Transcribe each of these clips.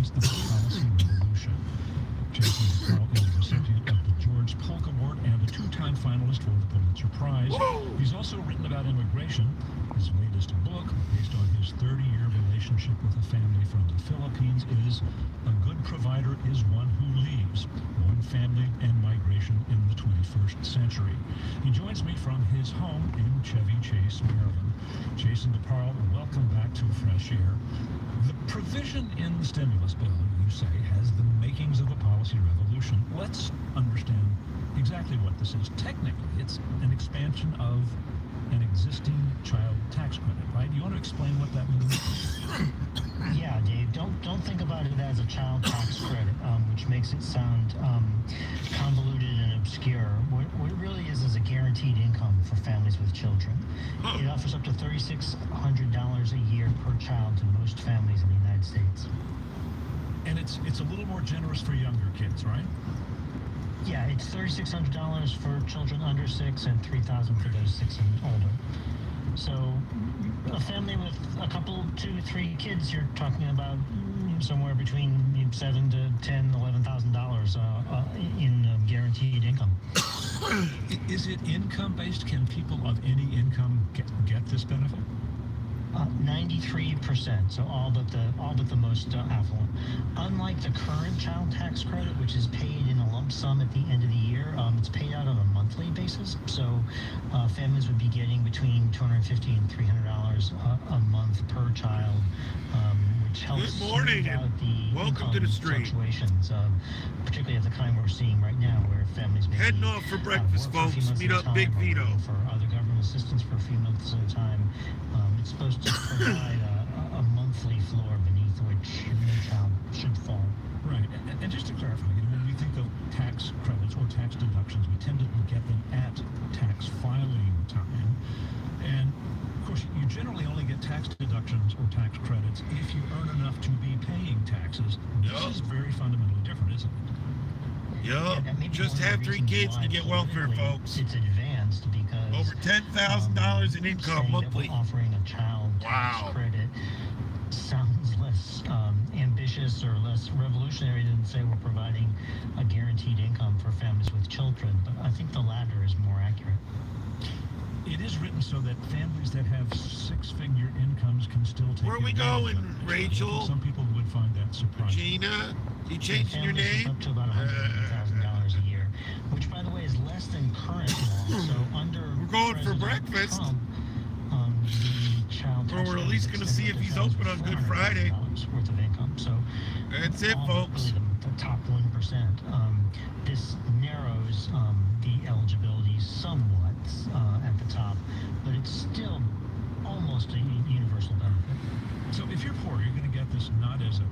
begins the policy revolution. Jason DeParle is the recipient of the George Polk Award and a two-time finalist for the Pulitzer Prize. He's also written about immigration. His latest book, based on his 30-year relationship with a family from the Philippines, is A Good Provider is One Who Leaves, One Family and Migration in the 21st Century. He joins me from his home in Chevy Chase, Maryland. Jason DeParle, welcome back to Fresh Air. The provision in the stimulus bill, you say, has the makings of a policy revolution. Let's understand exactly what this is. Technically, it's an expansion of an existing child tax credit, right? You want to explain what that means? Yeah, Dave. Don't think about it as a child tax credit, which makes it sound convoluted and obscure. What it really is a guaranteed income for families with children. It offers up to $3,600 a year per child to most families in the United States. And it's a little more generous for younger kids, right? Yeah, it's $3,600 for children under 6 and $3,000 for those 6 and older. So a family with a couple, 2, 3 kids, you're talking about somewhere between $7,000 to $10,000, $11,000 in guaranteed income. Is it income-based? Can people of any income get this benefit? 93%, so all but the most affluent. Unlike the current child tax credit, which is paid in a lump sum at the end of the year, it's paid out on a monthly basis. So families would be getting between $250 and $300 a month per child, which helps Good morning, smooth out the welcome to the stream. Fluctuations, particularly of the kind we're seeing right now, where families may Heading be off for breakfast, out of work for a few folks. months Meet at a up time, Big or Vito. for other government assistance for a few months at a time. It's supposed to provide a monthly floor beneath which no child should fall. Right. And just to clarify, when we think of tax credits or tax deductions, we tend to get them at tax filing time. And of course, you generally only get tax deductions or tax credits if you earn enough to be paying taxes. This is very fundamentally different, isn't it? Yup. That may be Just one of have the 3 reasons kids why to get welfare, politically folks. It's advanced because Over $10,000 in income saying that monthly. we're offering a child tax Wow. credit sounds less ambitious or less revolutionary than say we're providing a guaranteed income for families with children. But I think the latter is more accurate. It is written so that families that have 6-figure incomes can still take Where we advantage going, of it. Rachel? Some people would find that surprising. Gina, you changing your Families name? Up to about $180,000 a year, which, by the way, is less than current law. So under We're going for President breakfast. Trump, the child Or tax we're at credit least is gonna see if extended he's to families open with on Good Friday. $400,000 worth of income. So That's it, all folks. really the top 1%. This narrows the eligibility somewhat at the top, but it's still almost a universal benefit. So if you're poor, you're going to get this not as a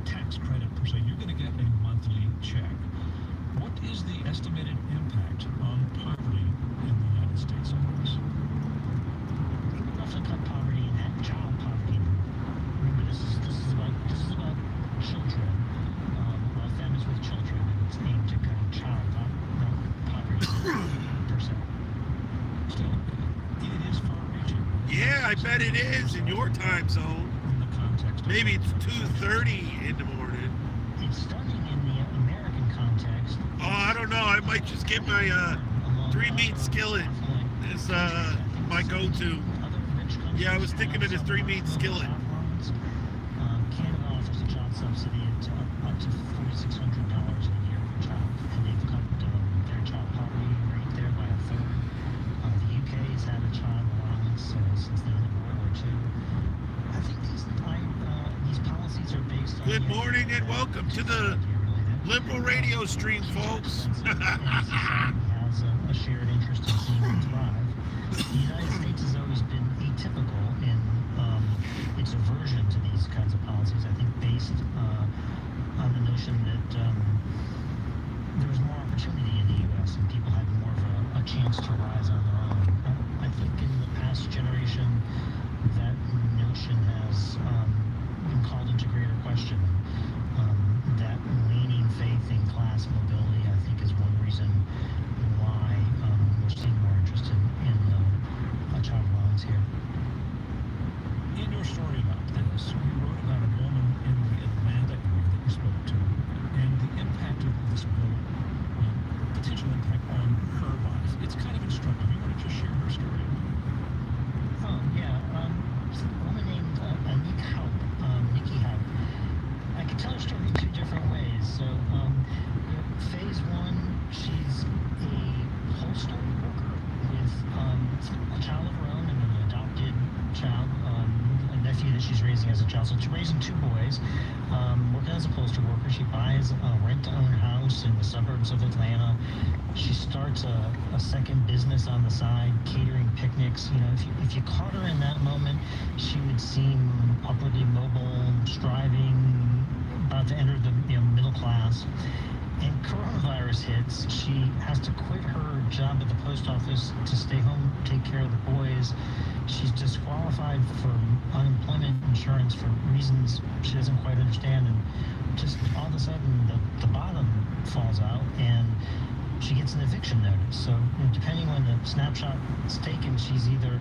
tax credit per se. You're going to get a monthly check. What is the estimated impact on poverty in the United States of this? We would roughly cut poverty in half, child poverty. Remember, this is about children, about families with children, and it's aimed to cut child poverty percent. Still, it is far-reaching. Yeah, I bet it is in your time zone. In the context of Maybe it's 2:30 in the morning. It's stunning in the American context. Oh, I don't know. I might just get my 3-meat skillet. It's my go-to. Yeah, I was thinking of this 3-meat skillet. Canada offers a child subsidy up to $4,600 a year per child, and they've cut their child poverty rate there by a third. The UK has had a child allowance since the end of World War II. I think these policies are based on. Good morning and welcome to the Liberal Radio stream, folks. Has a shared interest in seeing it thrive. The United States has always been atypical in its aversion to these kinds of policies. I think based on the notion that there was more opportunity in the U.S. and people had more of a chance to rise on their own. I think in the past generation, that notion has been called into greater question. That waning faith in class mobility, I think, is one reason why we're seeing more interest in a child allowance here. In your story about this, you wrote about a woman in the Atlanta area spoke to, and the impact of this bill, potential impact on her life. It's kind of instructive. You want to just share her story? Oh, yeah. It's a woman named Nikki Haupt. I could tell her story in two different ways. So, phase one, she's a postal worker with a child of her own and an adopted child, a nephew that she's raising as a child. So she's raising two boys, working as a postal worker. She buys a rent-to-own house in the suburbs of Atlanta. She starts a second business on the side, catering picnics. If you caught her in that moment, she would seem upwardly mobile, striving, about to enter the middle class. And coronavirus hits. She has to quit her job at the post office to stay home, take care of the boys. She's disqualified for unemployment insurance for reasons she doesn't quite understand. And just all of a sudden, the bottom falls out, and she gets an eviction notice. So depending on the snapshot it's taken, she's either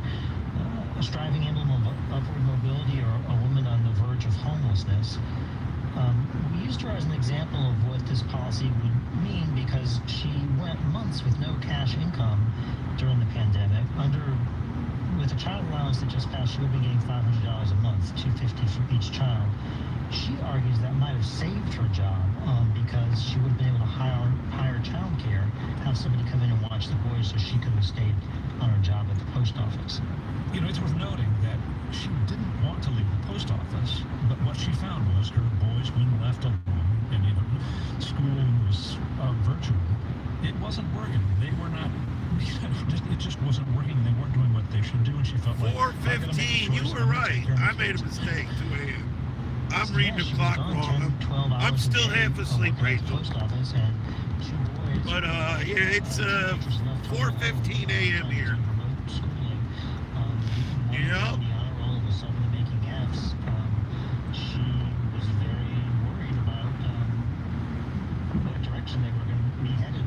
a striving emblem of upward mobility or a woman on the verge of homelessness. We used her as an example of what this policy would mean because she went months with no cash income during the pandemic. With a child allowance that just passed, she would be getting $500 a month, $250 for each child. She argues that might have saved her job because she would have been able to hire childcare, have somebody come in and watch the boys so she could have stayed on her job at the post office. It's worth noting that she didn't want to leave the post office, but what she found was her boys, when left alone, and school was virtual, it wasn't working. They were not, it just wasn't working. They weren't doing what they should do, and she felt like 4:15. You were right. I made a mistake. 2 a.m. I'm reading the clock wrong. I'm still half asleep, Rachel. But it's 4:15 a.m. here. Yep. She was very worried about what direction they were going to be headed.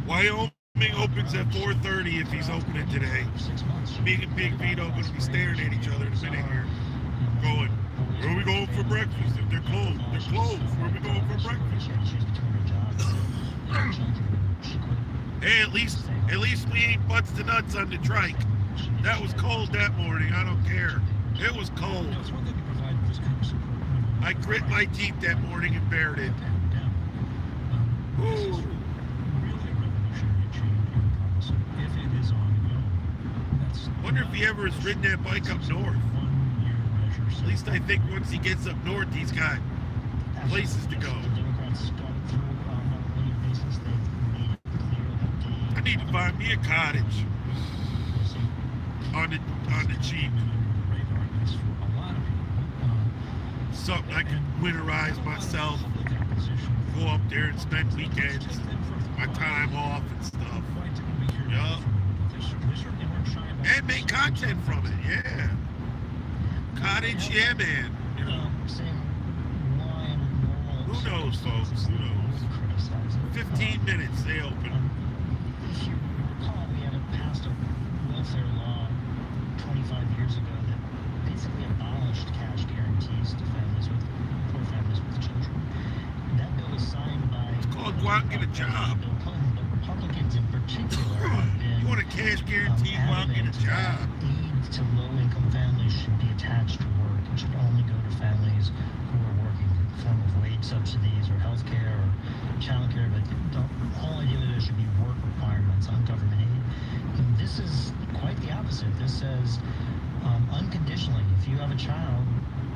Wyoming opens at 4:30 if he's opening today. 6 months. Me and Big Vito are going to be staring at each other in a minute here. Going, where are we going for breakfast? If they're closed, they're closed. Where are we going for breakfast? Hey, at least we ain't butts to nuts on the trike. That was cold that morning. I don't care. It was cold. It's one thing to provide this kind of support. I grit my teeth that morning and bared it. This is really a revolutionary change in policy. If it is ongoing, that's Wonder if he ever has ridden that bike up north. 1 year measure. At least I think once he gets up north, he's got places to go. I need to find me a cottage on the cheap. Something I can winterize myself, go up there and spend weekends, my time off and stuff. Yup. And make content from it, yeah. Cottage, yeah, man. Who knows, folks? Who knows? 15 minutes, they open. If you recall, we had passed a welfare law 25 years ago that basically abolished cash guarantees to poor families with children. And that bill was signed by... It's called go out and get a job. Bill Clinton, but Republicans in particular have been... You want a cash guarantee, go out and get a job. Aid to low-income families should be attached to work. It should only go to families who are working in the form of wage subsidies or health care or child care, but the whole idea that there should be work requirements on government aid. And this is quite the opposite. This says unconditionally, if you have a child,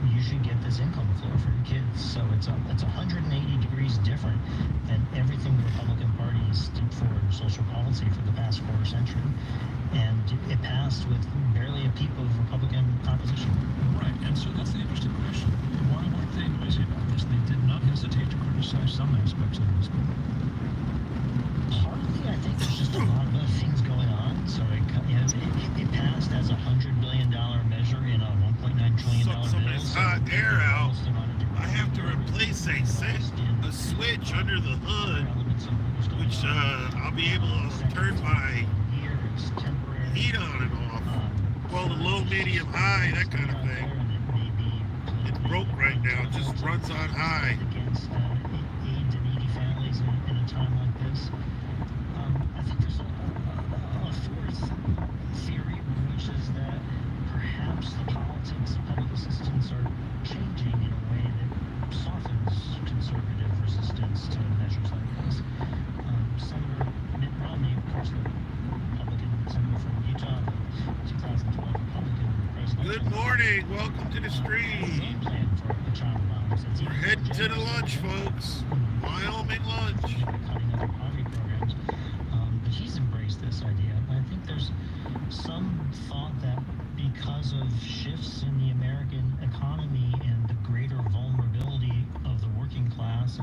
you should get this income floor for your kids. So it's 180 degrees different than everything the Republican Party stood for in social policy for the past quarter century. And it passed with barely a peep of Republican opposition. Right, and so that's the interesting question. Why weren't they noisy about this? They did not hesitate to criticize some aspects of this bill. Partly, I think there's just a lot of other things going on. So it passed as a $100 billion measure in a $1.9 trillion Suck some of bill. this hot air out. I have to replace a switch under the hood, which I'll be able to turn my heat on and off. Well, the low, medium, high, that kind of thing. It's broke right now. It just runs on high. provides aid to needy families in a time like this. I think there's a fourth theory, which is that perhaps the politics of public assistance are changing in a way that softens conservative resistance to measures like this. Senator Mitt Romney, of course, the Republican senator from Utah, the 2012 Republican president. Good morning. Welcome to the stream. Plan for a child allowance. It's We're even heading more to the generous lunch, than folks. Wyoming lunch. cutting other poverty programs. But he's embraced this idea. I think there's some thought that because of shifts in the American economy and the greater vulnerability of the working class,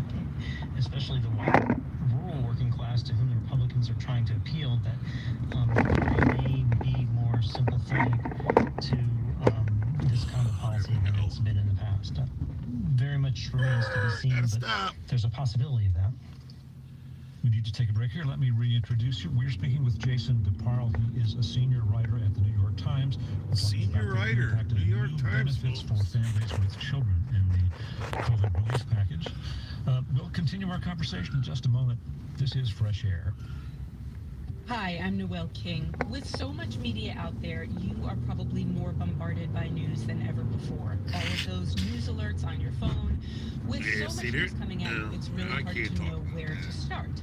especially the white rural working class to whom the Republicans are trying to appeal, that they may be more sympathetic to this kind of policy than it's been in the past. Very much remains to be seen, Gotta but stop. there's a possibility of that. We need to take a break here. Let me reintroduce you. We're speaking with Jason DeParle. He is a senior writer at the New York Times. We're talking Senior about the writer, impact of New York new Times, benefits folks. for families with children in the COVID relief package. We'll continue our conversation in just a moment. This is Fresh Air. Hi, I'm Noelle King. With so much media out there, you are probably more bombarded by news than ever before. All of those news alerts on your phone. With Yeah, so see much there? news coming out, No, it's really I hard can't to talk know about where that. to start.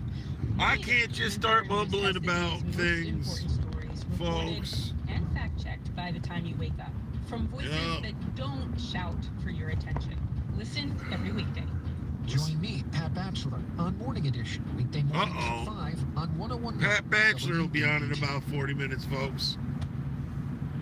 I My can't just start News mumbling has the about day's most things, important stories reported folks. and fact-checked by the time you wake up. From voices Yeah. that don't shout for your attention. Listen every weekday. Join me, Pat Batchelor, on Morning Edition, weekday mornings Uh-oh. at 5 on 101. Pat Batchelor will be on in about 40 minutes, folks.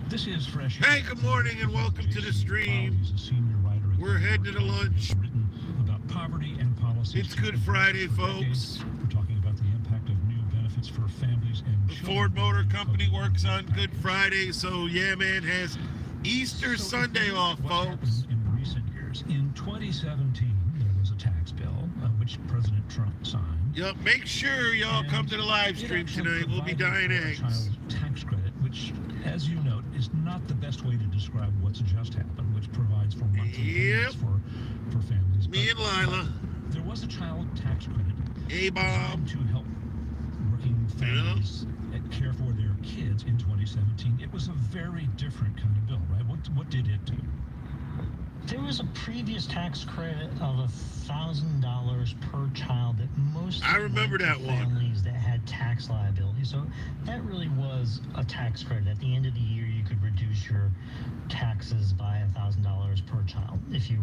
This is Fresh Hey, Air. good morning and welcome to the Jason stream. DeParle. He's a senior writer at We're the New heading York to the Times. lunch. He's written about poverty and policy. It's Good Friday, folks. We're talking about the impact of new benefits for families and The children Ford Motor in the Company COVID works on package. Good Friday, so yeah, man, has Easter So Sunday if you off, look at what folks. happened in recent years, in 2017, there was a tax bill which President Trump signed. Yep, make sure y'all And come to the live it stream actually tonight. We'll be provided dying for a eggs. child tax credit, which, as you note, is not the best way to describe what's just happened, which provides for monthly Yep. payments for families. Me and Lila. There was a child tax credit Hey, Bob. designed to help working families care for their kids in 2017. It was a very different kind of bill, right? What did it do? There was a previous tax credit of $1,000 per child that mostly I remember went that to one. families that had tax liability. So that really was a tax credit. At the end of the year, you could reduce your taxes by $1,000 per child if you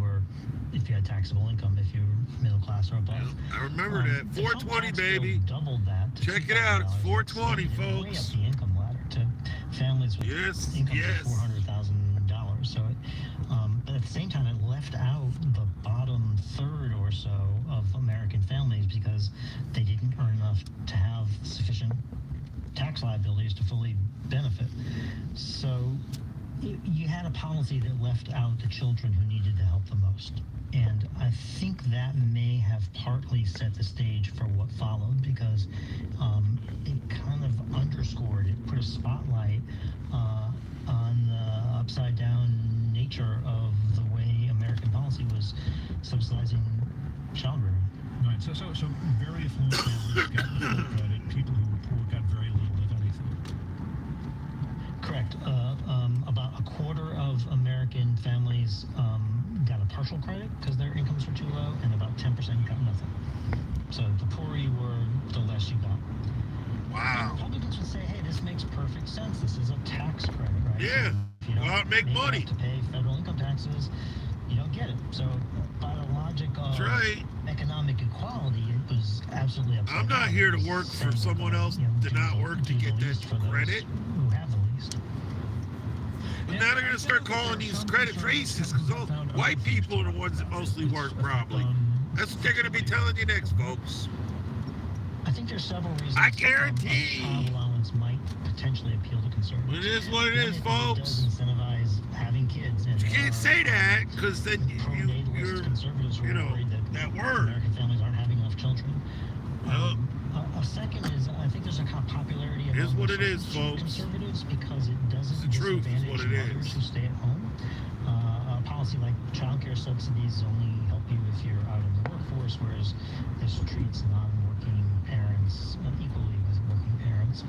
had taxable income, if you were middle class or above. Yep, I remember that. The Trump 420, tax bill baby. Doubled that. To Check it out. It's $2,000. 420, Extended it way folks. up the income ladder to families with Yes, incomes yes. of $400,000. So, but at the same time, it left out the bottom third or so of American families because they didn't earn enough to have sufficient tax liabilities to fully benefit. So you had a policy that left out the children who needed the help the most. And I think that may have partly set the stage for what followed because it kind of underscored, it put a spotlight on the upside down nature of the way American policy was subsidizing child rearing. Right. So very affluent families got the full credit. People who were poor got very little, if anything. Correct. About a quarter of American families got a partial credit because their incomes were too low, and about 10% got nothing. So the poorer you were, the less you got. And Wow. Republicans would say, hey, this makes perfect sense. This is a tax credit, right? Yeah. So if you Go don't out and make money. enough to pay federal income taxes, you don't get it. So by the logic of That's right. economic equality, it was absolutely upside I'm not down. here to It was work for saying, someone else to do not the- work to do the get that least for those credit. Who have the least. But now they're going to start calling these credit racist because white people are the ones that mostly work, probably. That's what they're going to be telling you next, folks. I think there's several reasons. I guarantee. Child allowance might potentially appeal to conservatives. It is what it One, is, it folks. does incentivize having kids. And You there can't are say that because then pro-natalist you're conservatives who you are know, worried that word. American families aren't having enough children. Yup. A second is I think there's a kind of popularity It is among what it is, certain folks. conservatives because it doesn't It's the truth, is disadvantage what it mothers is. who stay at home. policy like childcare subsidies only help you if you're out in the workforce, whereas this treats non-working parents equally with working parents.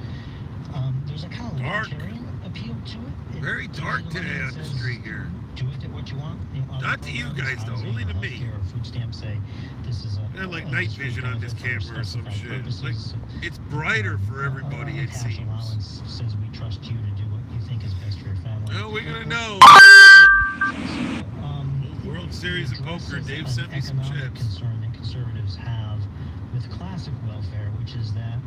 There's a kind of Dark. libertarian appeal to it. Very dark today on the street here. Do with it what you want. Not to you guys, though, housing, only to me. healthcare, food stamps say this is a. I had like a night discrete vision on this benefit for camera or some specified shit. It's like purposes. it's brighter for everybody, it Cash seems. allowance says we trust you to do what you think is best for your family. Well, we're gonna know. World Series of Poker, Dave sent me some economic chips. concern that conservatives have with classic welfare, which is that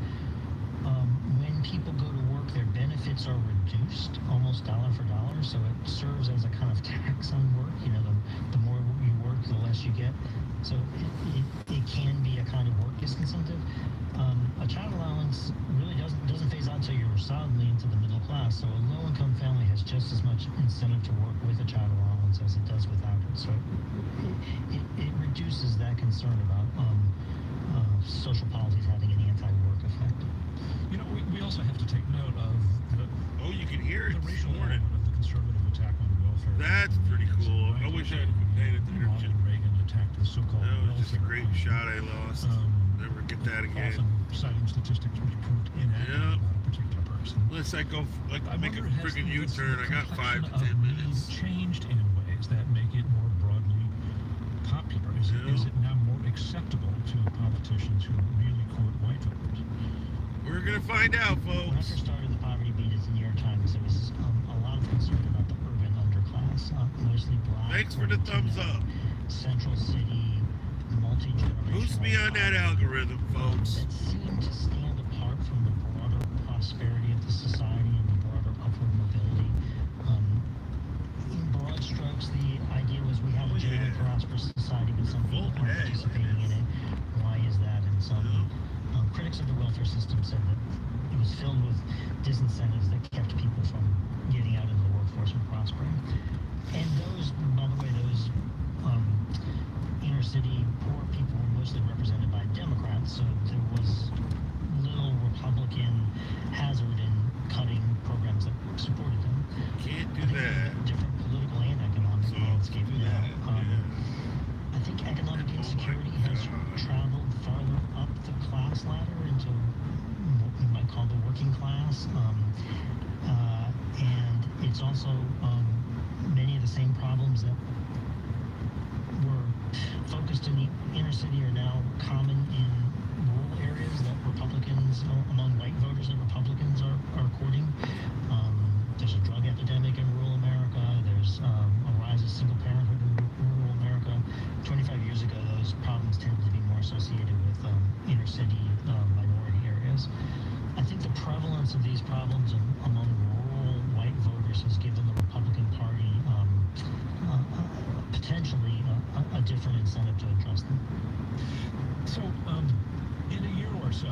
when people go to work, their benefits are reduced almost dollar for dollar, so it serves as a kind of tax on work. You know, the more you work, the less you get. So it can be a kind of work disincentive. A child allowance really doesn't phase out until you're solidly into the middle class. So a low-income family has just as much incentive to work with a child allowance as it does without it. So it reduces that concern about social policies having an anti-work effect. You know, we also have to take note of Oh, you can hear the it racial this morning. element of the conservative attack on welfare. That's pretty cool. I wish I had paid attention. Ronald Reagan attacked the so-called That was just a welfare great element. shot I lost. Never get that again. Often citing statistics which proved inaccurate Yeah. about a particular person. Unless I go, like, I make a wonder, has freaking the U-turn. I got 5 to complexion 10 of need minutes. changed in ways that make it more broadly popular? Is it now more acceptable to politicians who really court white voters? We're gonna find out, When I folks. first started the Poverty Beat at the New York Times, there was a lot of concern about the urban underclass, mostly black. Thanks for the or thumbs Latino, up. Central city, multi-generational. Boost me on that algorithm, folks. That seemed to stand apart from the broader prosperity of the society and the broader upward mobility. In broad strokes, the idea was we have a generally prosperous society, but some people aren't participating in it. Why is that? And some critics of the welfare system said that it was filled with disincentives that kept people from getting out into the workforce and prospering. And those, by the way, those inner city poor people were mostly represented by Democrats, so there was little Republican hazard in cutting programs that supported them. Can't do I think we that. have a different political and economic So, landscape do now. that. I think economic Oh my insecurity has God. traveled farther up the class ladder into what we might call the working class. And it's also many of the same problems that were focused in the inner city are now common in rural areas that Republicans, among white voters that Republicans are courting. There's a drug epidemic in rural America. There's a rise of single parenthood in rural America. 25 years ago, those problems tended to be more associated with inner city minority areas. I think the prevalence of these problems among rural white voters has given the Republican Party potentially a different incentive to address them. So, in a year or so,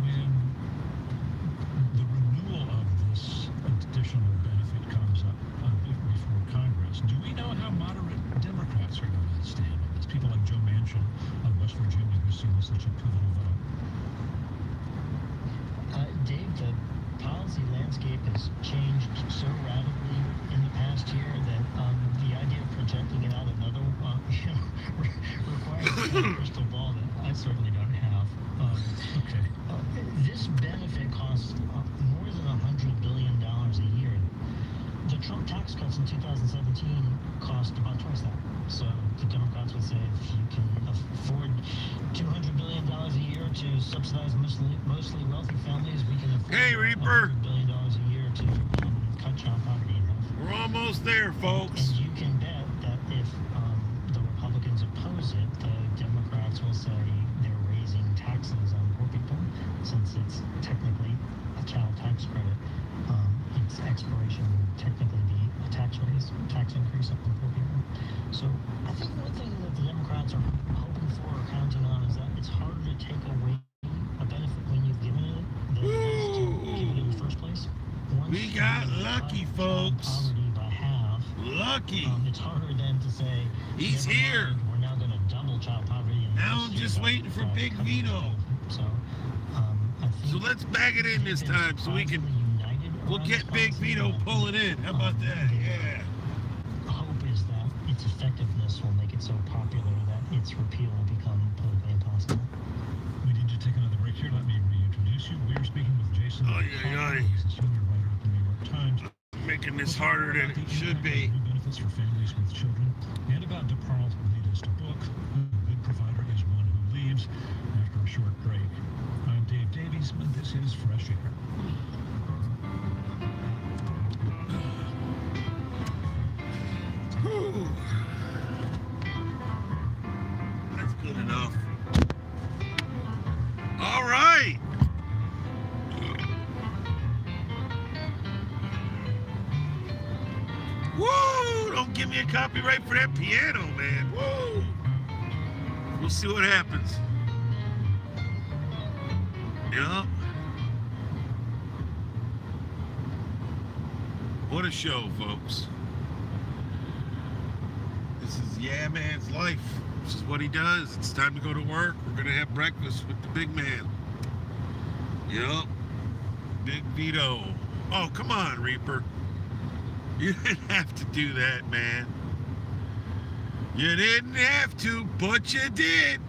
when the renewal of this additional benefit comes up before Congress, do we know how moderate Democrats are going to stand on this? People like Joe Manchin of West Virginia, who's seen as such a pivotal vote. Dave, the policy landscape has changed so radically in the past year that the idea of projecting it out another requires a kind of crystal ball that I certainly don't have. Okay. This benefit costs more than $100 billion a year. The Trump tax cuts in 2017 cost about twice that. So the Democrats would say if you can afford $200 billion a year to subsidize mostly wealthy families, we can afford Hey, Reaper. $100 billion a year to cut child poverty in half. We're almost there, folks. And you can bet that if the Republicans oppose it, the Democrats will say they're raising taxes on poor people, since it's technically a child tax credit. Its expiration would technically be a tax increase on poor people. So I think one thing that the Democrats are hoping for or counting on is that it's harder to take away a benefit when you've given it than it is to give it in the first place. Once We got you lucky, cut child folks. Poverty by half. Lucky. It's harder then to say, He's never here. mind, we're now going to double child poverty. And Now I'm just waiting for Big Vito. So, I think So let's bag it in this time so we can. We'll get Big Vito pulling in. How about that? Yeah. Hope is that its effectiveness will make it so popular that its repeal will become politically impossible. We need to take another break here. Let me reintroduce you. We are speaking with Jason. He's a senior writer at the New York Times. Making this harder than it should be. New benefits for families with children, and about DeParle's latest book, A Good Provider is One Who Leaves, after a short break. I'm Dave Davies, and this is Fresh Air. Whew. That's good enough. All right. Woo! Don't give me a copyright for that piano, man. Woo! We'll see what happens. Yup. What a show, folks. This is Yeah Man's life. This is what he does. It's time to go to work. We're going to have breakfast with the big man. Yup. Big Vito. Oh, come on, Reaper. You didn't have to do that, man. You didn't have to, but you did.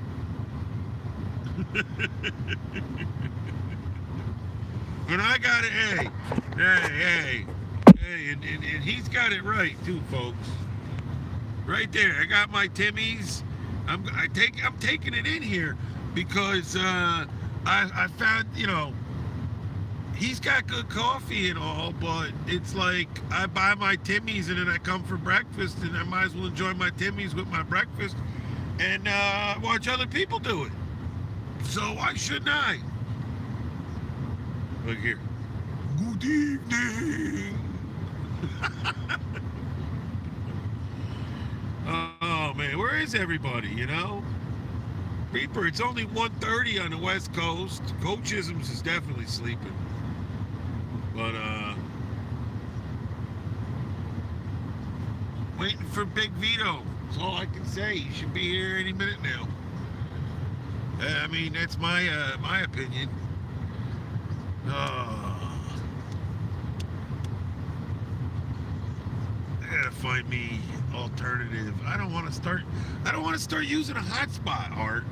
And I got it. Hey, and he's got it right too, folks. Right there, I got my Timmy's. I'm taking it in here because I found, you know, he's got good coffee and all, but it's like I buy my Timmy's and then I come for breakfast and I might as well enjoy my Timmy's with my breakfast and watch other people do it. So why shouldn't I? Look here. Good evening. Oh man, where is everybody, you know? Reaper, it's only 1:30 on the West Coast. Coach Isms is definitely sleeping. But waiting for Big Vito. That's all I can say. He should be here any minute now. I mean, that's my opinion. I gotta find me alternative. I don't want to start using a hotspot, Art.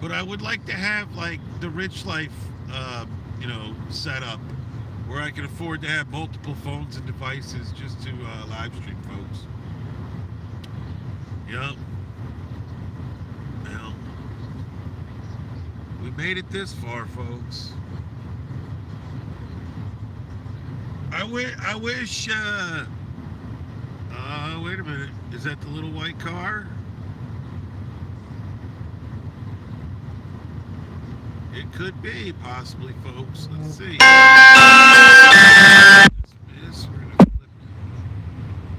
But I would like to have like the Rich Life, you know, set up where I can afford to have multiple phones and devices just to live stream, folks. Yep. Well, we made it this far, folks. I wish. Wait a minute. Is that the little white car? It could be, possibly, folks. Let's see.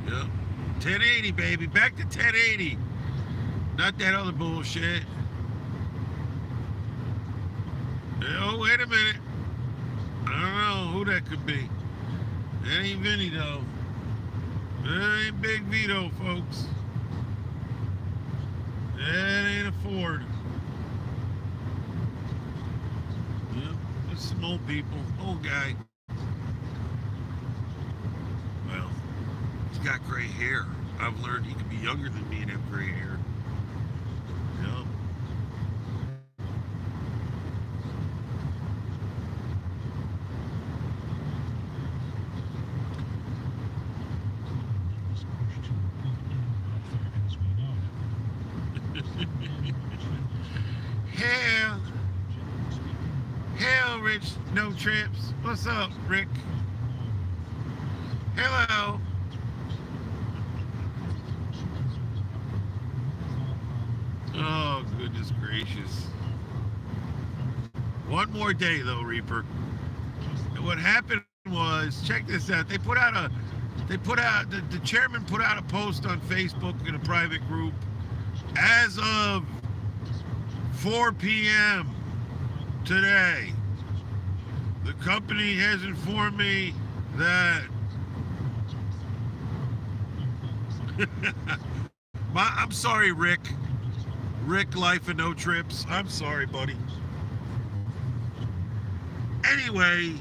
Yep. 1080, baby. Back to 1080. Not that other bullshit. Oh, wait a minute. I don't know who that could be. That ain't Vinny, though. That ain't Big Vito, folks. That ain't a Ford. Yep, there's some old people. Old guy. Well, he's got gray hair. I've learned he can be younger than me and have gray hair. Yep. Hell, Rich, no trips. What's up, Rick? Hello. Oh, goodness gracious. One more day, though, Reaper. And what happened was, check this out. The chairman put out a post on Facebook in a private group. As of 4 p.m. today, the company has informed me that I'm sorry, Rick. Rick Life and No Trips. I'm sorry, buddy. Anyway,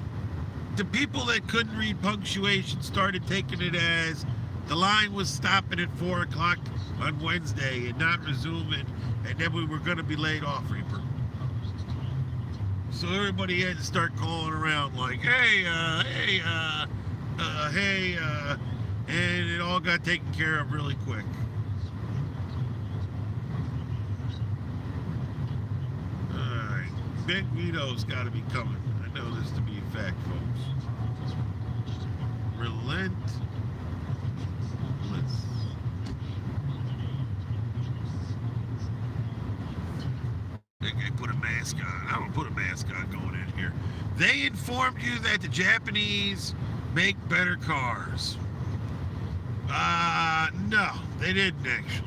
the people that couldn't read punctuation started taking it as The line was stopping at 4 o'clock on Wednesday and not resuming, and then we were going to be laid off, Reaper. So everybody had to start calling around like, hey, and it all got taken care of really quick. Alright, Big Vito's got to be coming. I know this to be a fact, folks. Relentless. They put a mask on. I'm gonna put a mask on going in here. They informed you that the Japanese make better cars. No, they didn't actually.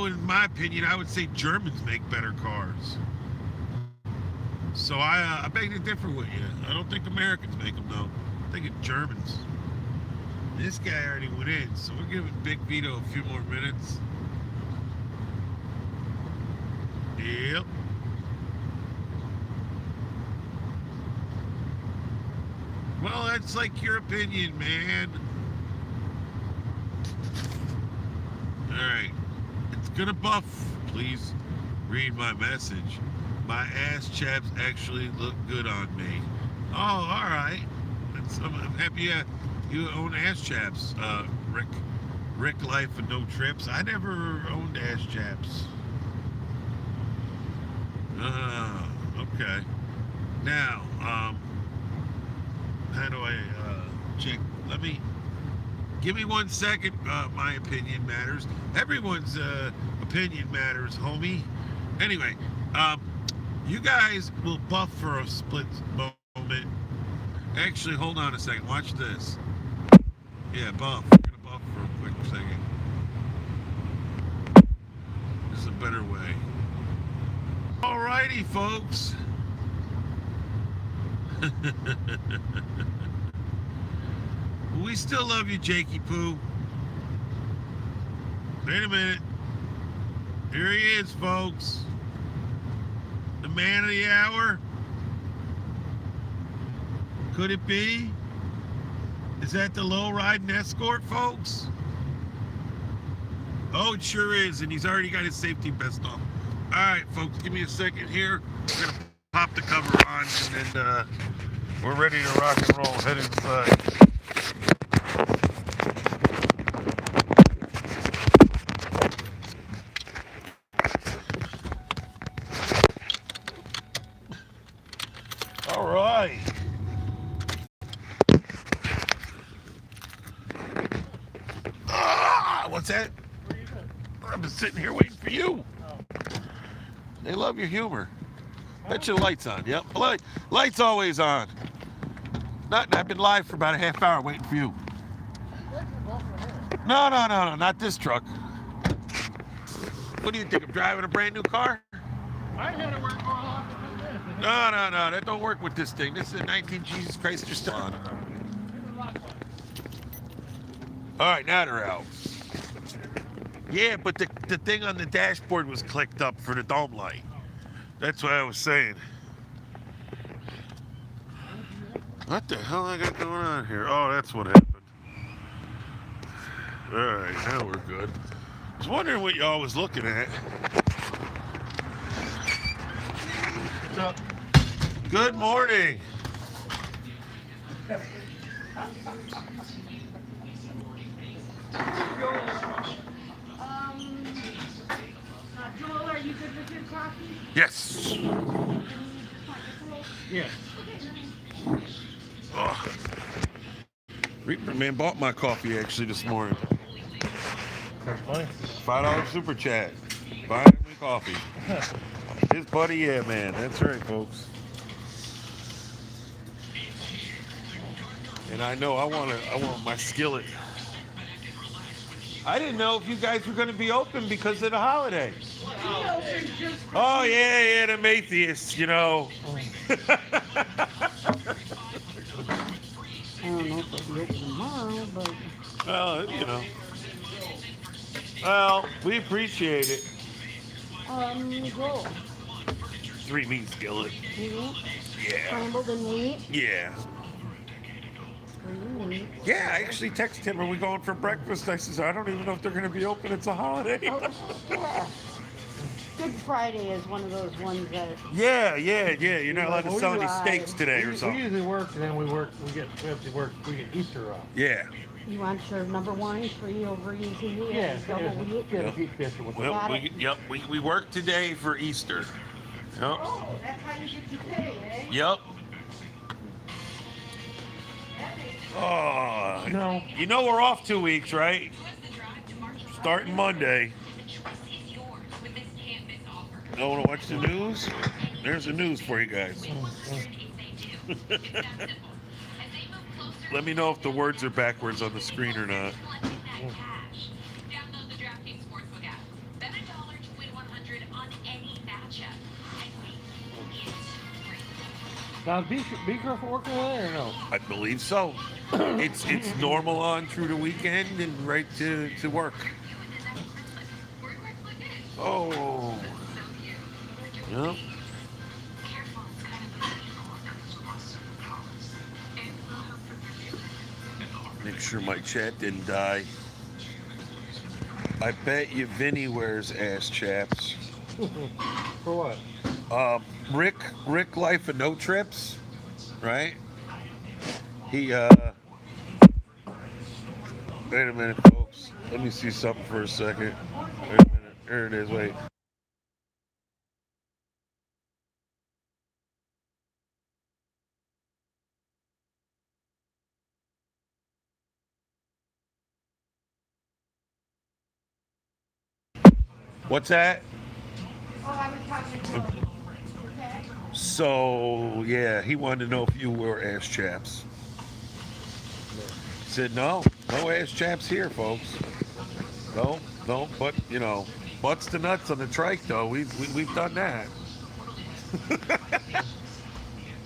In my opinion, I would say Germans make better cars. So I beg to differ with you. I don't think Americans make them though. I think it's Germans. This guy already went in, so we're giving Big Vito a few more minutes. Yep. Well, that's like your opinion, man. Alright. It's gonna buff. Please read my message. My ass chaps actually look good on me. Oh, alright. I'm happy you own ass chaps, Rick. Rick Life and No Trips. I never owned ass chaps. Okay. Now, how do I check? Give me 1 second. My opinion matters. Everyone's opinion matters, homie. Anyway, you guys will buff for a split moment. Actually, hold on a second. Watch this. Yeah, buff. We're gonna buff for a quick second. This is a better way. Alrighty, folks. We still love you, Jakey Poo. Wait a minute. Here he is, folks. The man of the hour. Could it be? Is that the low-riding escort, folks? Oh, it sure is, and he's already got his safety vest on. All right, folks, give me a second here. We're gonna pop the cover on, and then we're ready to rock and roll. Head inside. All right. What's that? I've been sitting here waiting for you. They love your humor. Bet your light's on. Yep. Light's always on. Nothing. I've been live for about a half hour waiting for you. No. Not this truck. What do you think? I'm driving a brand new car? I had it work all off. No. That don't work with this thing. This is a 19 Jesus Christ. You're still on. All right, now they're out. Yeah, but the thing on the dashboard was clicked up for the dome light. That's what I was saying. What the hell I got going on here? Oh, that's what happened. All right, now we're good. I was wondering what y'all was looking at. Good morning. Joel, are you good with your coffee? Yes. Yeah. Oh. Reaper Man bought my coffee actually this morning. That's funny. $5 super chat. Buy me coffee. His buddy, yeah, man. That's right, folks. And I know I want my skillet. I didn't know if you guys were going to be open because of the holiday. Oh, yeah, them atheists, you know. I don't know if they'll be open tomorrow, but Well, you know. Well, we appreciate it. go. 3 meat skillet. Meat, Yeah. scrambled and meat. Yeah. Green Yeah, I actually texted him, are we going for breakfast? I says, I don't even know if they're going to be open. It's a holiday. Oh, yeah. Good Friday is one of those ones that. Yeah. You're not allowed to Well, sell any we steaks today or We something. usually work, and then we have to work, we get Easter off. Yeah. You want your number one free over easy meal? Yeah, double wheat? get a deep dish with Well, Got it. we work today for Easter. Yep. Oh, that's how you get your pay, eh? Yep. Oh, No. you know we're off 2 weeks, right? Starting Monday. You want to watch the news? There's the news for you guys. Let me know if the words are backwards on the screen or not. Now, Beaker working away or no? I believe so. It's normal on through the weekend and right to work. Oh. Yep. Make sure my chat didn't die. I bet you Vinny wears ass chaps. For what? Rick Life of No Trips, right? He wait a minute, folks. Let me see something for a second. Wait a minute. There it is. Wait. What's that? Oh, I was talking to him. Okay. So yeah, he wanted to know if you wear ass chaps. Said no ass chaps here, folks. No, but you know, butts to nuts on the trike though. We've done that.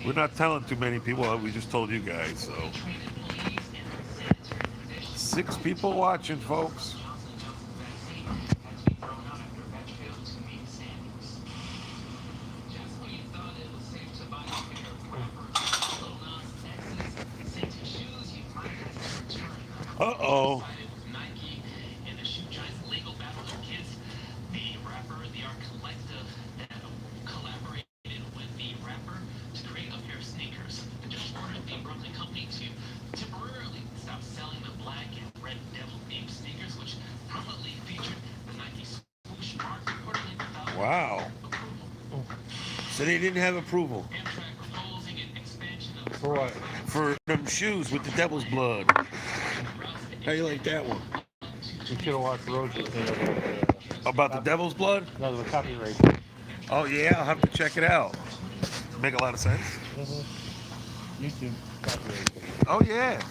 We're not telling too many people. We just told you guys. So 6 people watching, folks. Uh-oh. Wow. So they didn't have approval For what? for them shoes with the devil's blood. How you like that one? You should have watched Roger. About the devil's blood? No, the copyright. Oh yeah, I'll have to check it out. Make a lot of sense. YouTube copyright. Oh yeah.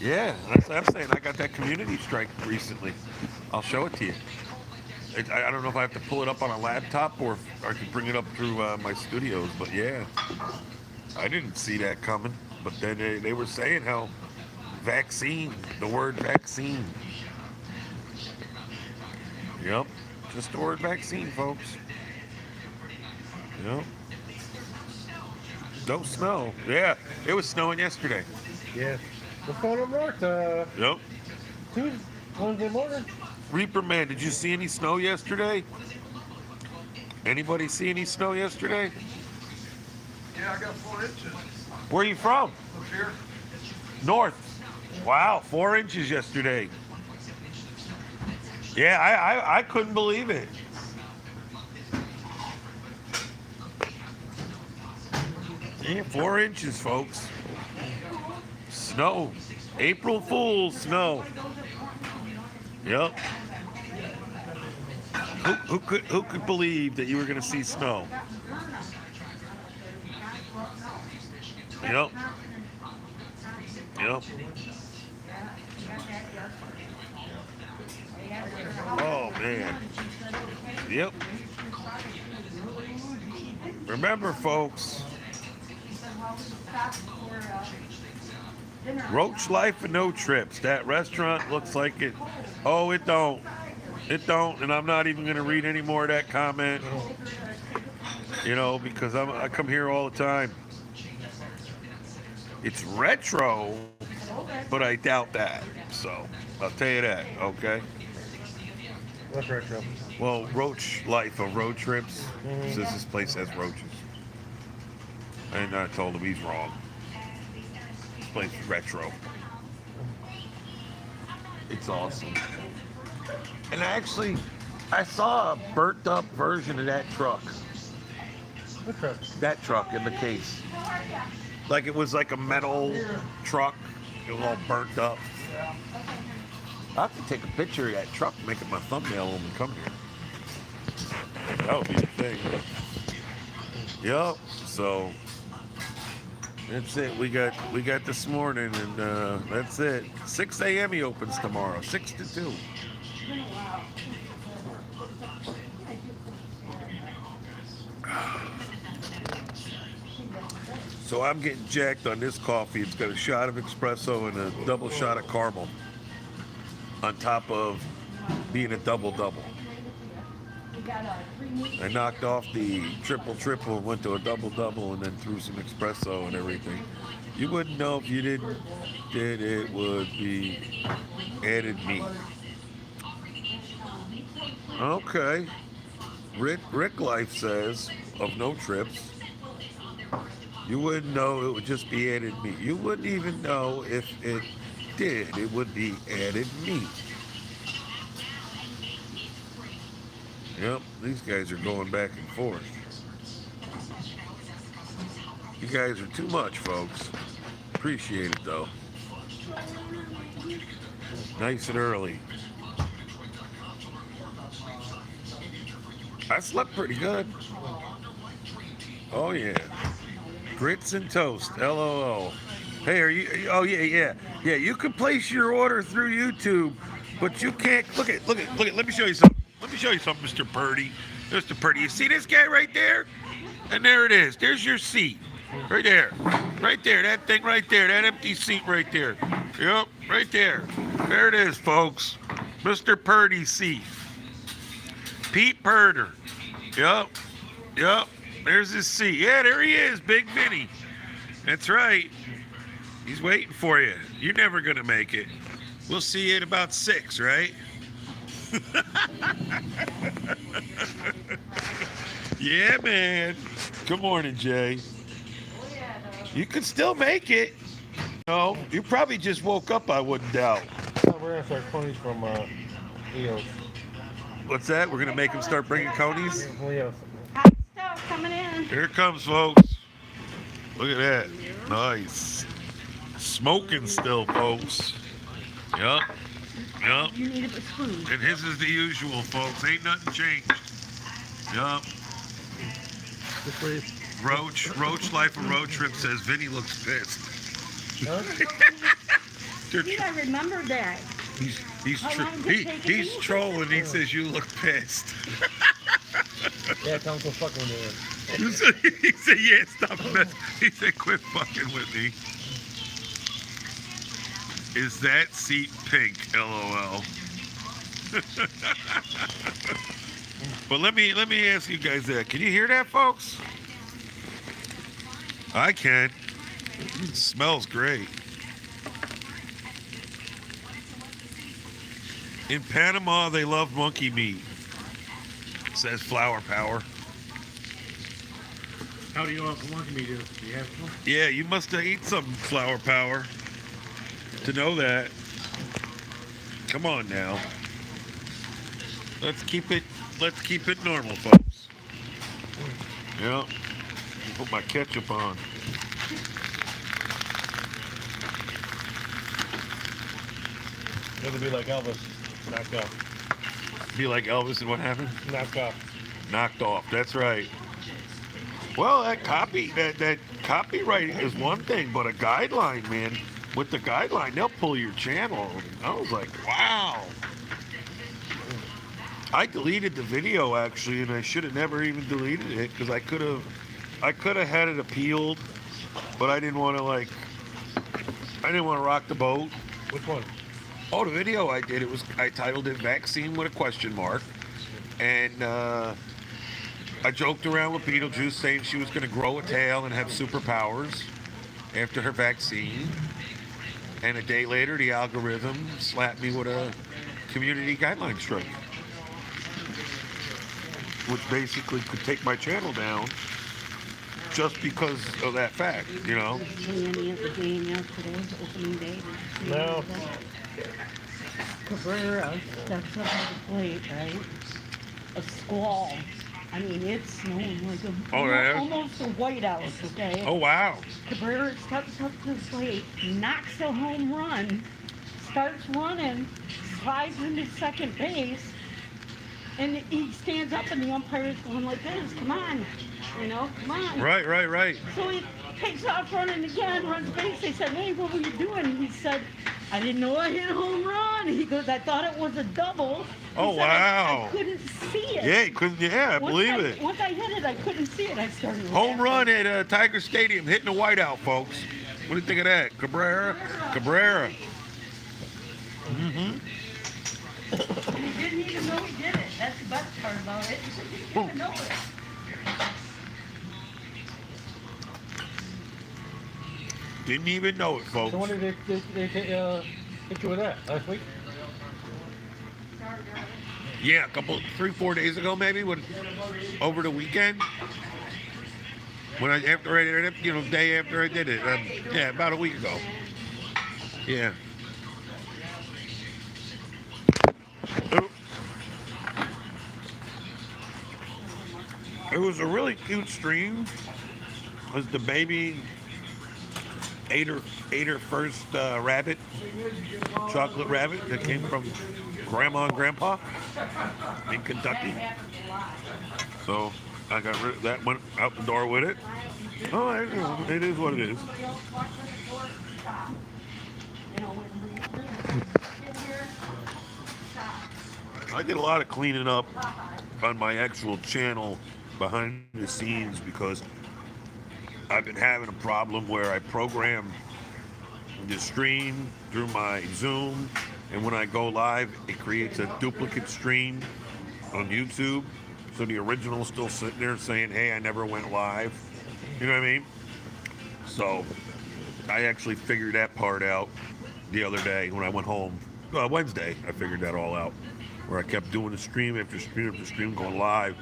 Yeah, that's what I'm saying. I got that community strike recently. I'll show it to you. I don't know if I have to pull it up on a laptop or if I can bring it up through my studios, but yeah. I didn't see that coming. But then they were saying how vaccine, the word vaccine. Yep, just the word vaccine, folks. Yep. No snow. Yeah, it was snowing yesterday. Yeah. What's going on north? Yep. Tuesday, Wednesday morning. Reaper Man, did you see any snow yesterday? Anybody see any snow yesterday? Yeah, I got 4 inches Where are you from? up here. North. Wow, 4 inches yesterday. Yeah, I couldn't believe it. Yeah, 4 inches, folks. Snow. April Fool's snow. Yep. Who could believe that you were going to see snow? Yep. Yep. Oh man. Yep. Remember, folks. Roach Life and No Trips. That restaurant looks like it. Oh, it don't. It don't. And I'm not even going to read any more of that comment. You know, because I come here all the time. It's retro. but I doubt that. So I'll tell you that, okay? What's retro? Well, Roach Life of Road Trips says this place has roaches. And I told him he's wrong. This place is retro. It's awesome. And actually, I saw a burnt up version of that truck. What truck? That truck in the case. Like it was like a metal truck. It was all burnt up. I have to take a picture of that truck and make it my thumbnail when we come here. That would be the thing. Yep. So that's it. We got this morning, and that's it. 6 a.m. he opens tomorrow. 6 to 2. So I'm getting jacked on this coffee. It's got a shot of espresso and a double shot of caramel on top of being a double-double. I knocked off the triple and went to a double-double and then threw some espresso and everything. You wouldn't know if you did it would be added meat. Okay. Rick Life says, of no trips, you wouldn't know it would just be added meat. You wouldn't even know if it did. It would be added meat. Yep, these guys are going back and forth. You guys are too much, folks. Appreciate it, though. Nice and early. I slept pretty good. Oh, yeah. Grits and toast, LOL. Hey, are you? Oh yeah. You can place your order through YouTube, but you can't. Look at. Let me show you something. Mr. Purdy. Mr. Purdy, you see this guy right there? And there it is. There's your seat, right there. That thing right there. That empty seat right there. Yep, right there. There it is, folks. Mr. Purdy's seat. Pete Purder. Yep. There's his seat. Yeah, there he is, Big Vinny. That's right. He's waiting for you. You're never going to make it. We'll see you at about 6, right? Yeah, man. Good morning, Jay. You can still make it. No, you probably just woke up, I wouldn't doubt. Oh, we're gonna start ponies from EOS. What's that? We're going to make him start bringing conies? EOS. Hot stuff coming in. Here it comes, folks. Look at that. Nice. Smoking still, folks. Yup. You need a spoon. And his is the usual, folks. Ain't nothing changed. Yup. Roach Life of Road Trip says Vinny looks pissed. Huh? I remember that. He's trolling. He says you look pissed. Yeah, tell him to fucking with me. He said, yeah, stop messing. He said, quit fucking with me. Is that seat pink? LOL. But let me ask you guys that. Can you hear that, folks? I can. It smells great. In Panama, they love monkey meat. Says Flower Power. How do you want me to do? Do you have some? Yeah, you must have eaten some Flower Power to know that. Come on now. Let's keep it normal, folks. Yeah. Put my ketchup on. It'll be like Elvis. Knocked off. Be like Elvis, and what happened? Knocked off. Knocked off. That's right. Well, that copyright is one thing, but a guideline, man. With the guideline, they'll pull your channel. I was like, wow. I deleted the video actually, and I should have never even deleted it because I could have had it appealed, but I didn't want to rock the boat. Which one? Oh, the video I did, I titled it "Vaccine with a Question Mark," and I joked around with Beetlejuice saying she was going to grow a tail and have superpowers after her vaccine. And a day later, the algorithm slapped me with a community guideline strike, which basically could take my channel down just because of that fact, you know? See any of the game yesterday, opening day? Did you see any No. of that? Cabrera steps up to the plate, right? A squall. I mean, it's snowing like a Oh, yeah? almost a whiteout, okay? Oh, wow. Cabrera steps up to the plate, knocks a home run, starts running, slides into second base, and he stands up and the umpire's going like this, come on, you know, come on. Right. So he takes off running again, runs base. They said, hey, what were you doing? He said, I didn't know I hit a home run. He goes, I thought it was a double. He Oh, said, wow. I couldn't see it. Yeah, you couldn't, yeah, I believe it. Once I hit it, I couldn't see it. I started Home laughing. run at Tiger Stadium, hitting a whiteout, folks. What do you think of that? Cabrera. Mm-hmm. And he didn't even know he did it. That's the best part about it. He didn't even know it. Didn't even know it, folks. So when did they hit you with that? Last week? Yeah, 3-4 days ago, maybe, over the weekend. When after I did it, day after I did it. Yeah, about a week ago. Yeah. It was a really cute stream. It was the baby ate her first rabbit, chocolate rabbit that came from Grandma and Grandpa in Kentucky. So I got rid of that, went out the door with it. Oh, it is what it is. I did a lot of cleaning up on my actual channel behind the scenes because I've been having a problem where I program the stream through my Zoom, and when I go live, it creates a duplicate stream on YouTube. So the original's still sitting there saying, hey, I never went live. You know what I mean? So I actually figured that part out the other day when I went home. Wednesday, I figured that all out. Where I kept doing the stream after stream after stream, going live,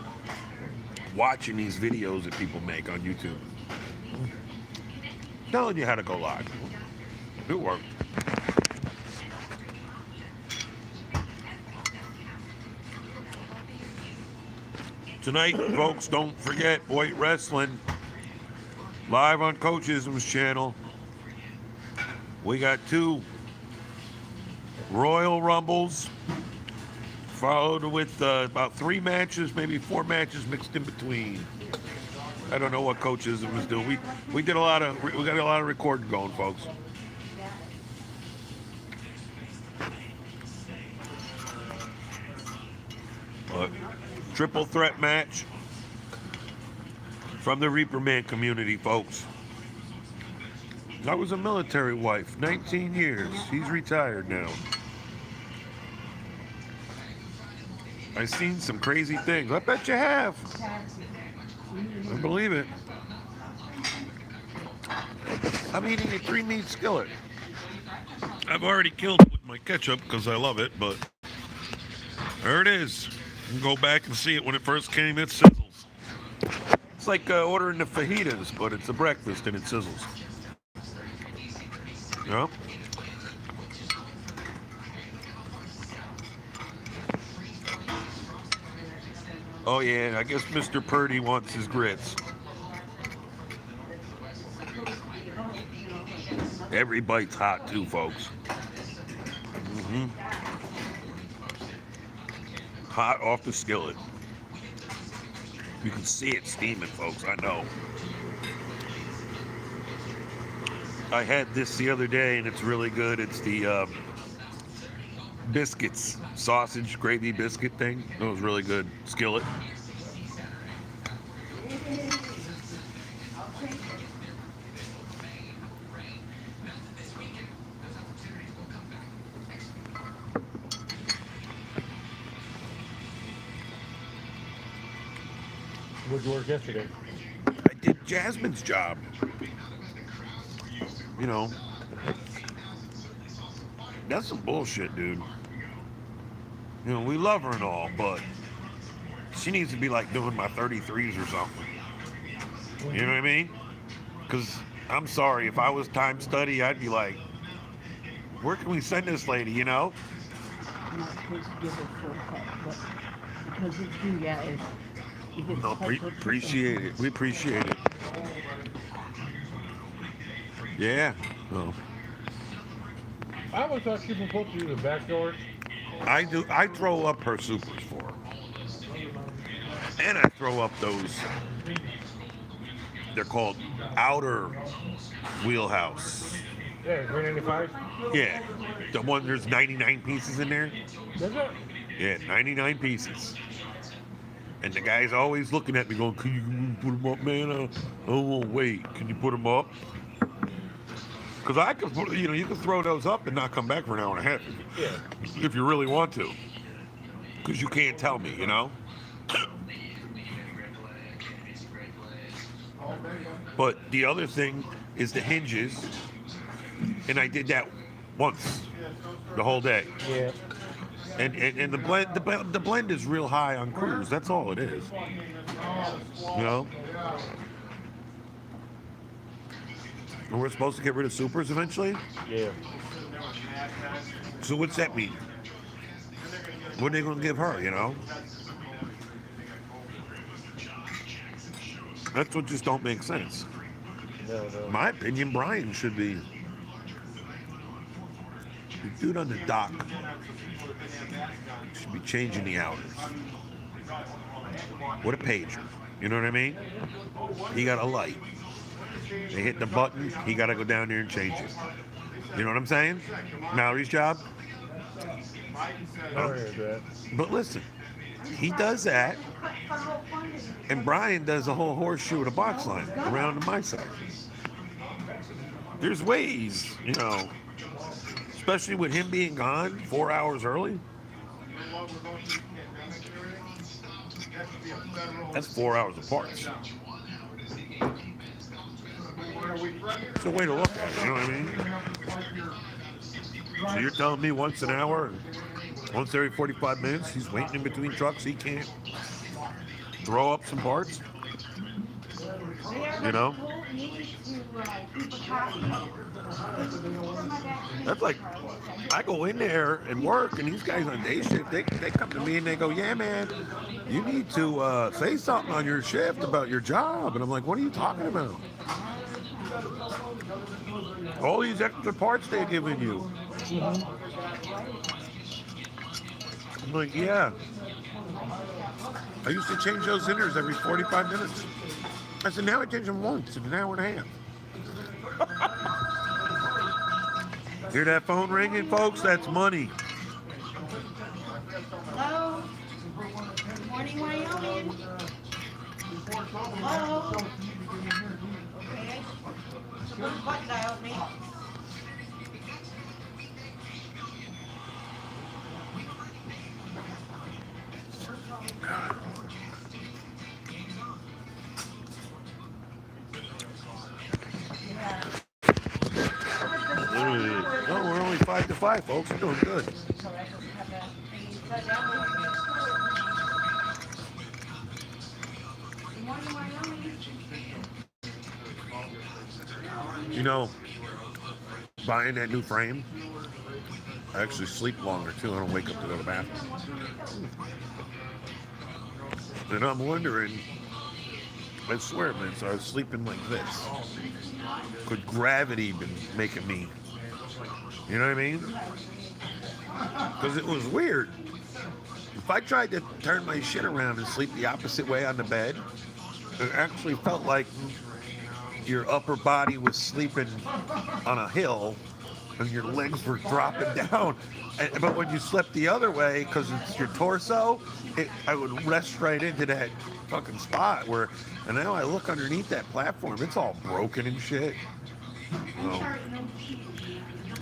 watching these videos that people make on YouTube. Telling you how to go live. It worked. Tonight, folks, don't forget Voight Wrestling live on Coachism's channel. We got 2 Royal Rumbles, followed with about 3 matches, maybe 4 matches mixed in between. I don't know what Coachism was doing. We got a lot of recording going, folks. Triple threat match from the Reaper Man community, folks. I was a military wife, 19 years. He's retired now. I've seen some crazy things. I bet you have. I believe it. I'm eating a 3-meat skillet. I've already killed it with my ketchup because I love it, but there it is. You can go back and see it when it first came. It sizzles. It's like ordering the fajitas, but it's a breakfast and it sizzles. Yep. Oh yeah, I guess Mr. Purdy wants his grits. Every bite's hot too, folks. Hot off the skillet. You can see it steaming, folks, I know. I had this the other day and it's really good. It's the biscuits, sausage gravy biscuit thing. It was really good. Skillet. Where'd you work yesterday? I did Jasmine's job. You know, that's some bullshit, dude. You know, we love her and all, but she needs to be like doing my 33s or something. You know what I mean? Because I'm sorry, if I was time study, I'd be like, where can we send this lady, you know? I'm not supposed to give her full cup, but because it's you guys, you get No, appreciate it. We appreciate it. Yeah. No. I always thought people put you in the backyard. I do. I throw up her supers for her. And I throw up those. They're called outer wheelhouse. Yeah, 395. Yeah. The one, there's 99 pieces in there. Does it? Yeah, 99 pieces. And the guy's always looking at me going, can you put them up, man? I won't wait. Can you put them up? Because I could put, you can throw those up and not come back for an hour and a half if you really want to. Because you can't tell me, you know? But the other thing is the hinges. And I did that once, the whole day. Yeah. And the blend is real high on cruise. That's all it is. You know? And we're supposed to get rid of supers eventually? Yeah. So what's that mean? What are they going to give her, you know? That's what just don't make sense. No. In my opinion, Brian should be... The dude on the dock should be changing the outers. What a pager. You know what I mean? He got a light. They hit the button, he got to go down there and change it. You know what I'm saying? Mallory's job? But listen, he does that, and Brian does a whole horseshoe with a box line around to my side. There's ways, you know, especially with him being gone 4 hours early. That's 4 hours of parts. It's a way to look at it, you know what I mean? So you're telling me once an hour, and once every 45 minutes, he's waiting in between trucks, he can't throw up some parts? You know? That's like, I go in there and work, and these guys on day shift, they come to me and they go, yeah, man, you need to say something on your shift about your job. And I'm like, what are you talking about? All these extra parts they're giving you. I'm like, yeah. I used to change those inners every 45 minutes. I said, now I change them once in an hour and a half. Hear that phone ringing, folks? That's money. Hello? Good morning, Wyoming. Hello? Okay. What dialed me? No, we're only 5 to 5, folks. We're doing good. You know, buying that new frame, I actually sleep longer too. I don't wake up to go to the bathroom. And I'm wondering, I swear, man, so I was sleeping like this. Could gravity been making me, you know what I mean? Because it was weird. If I tried to turn my shit around and sleep the opposite way on the bed, it actually felt like your upper body was sleeping on a hill and your legs were dropping down. But when you slept the other way, because it's your torso, I would rest right into that fucking spot where, and now I look underneath that platform, it's all broken and shit. Well,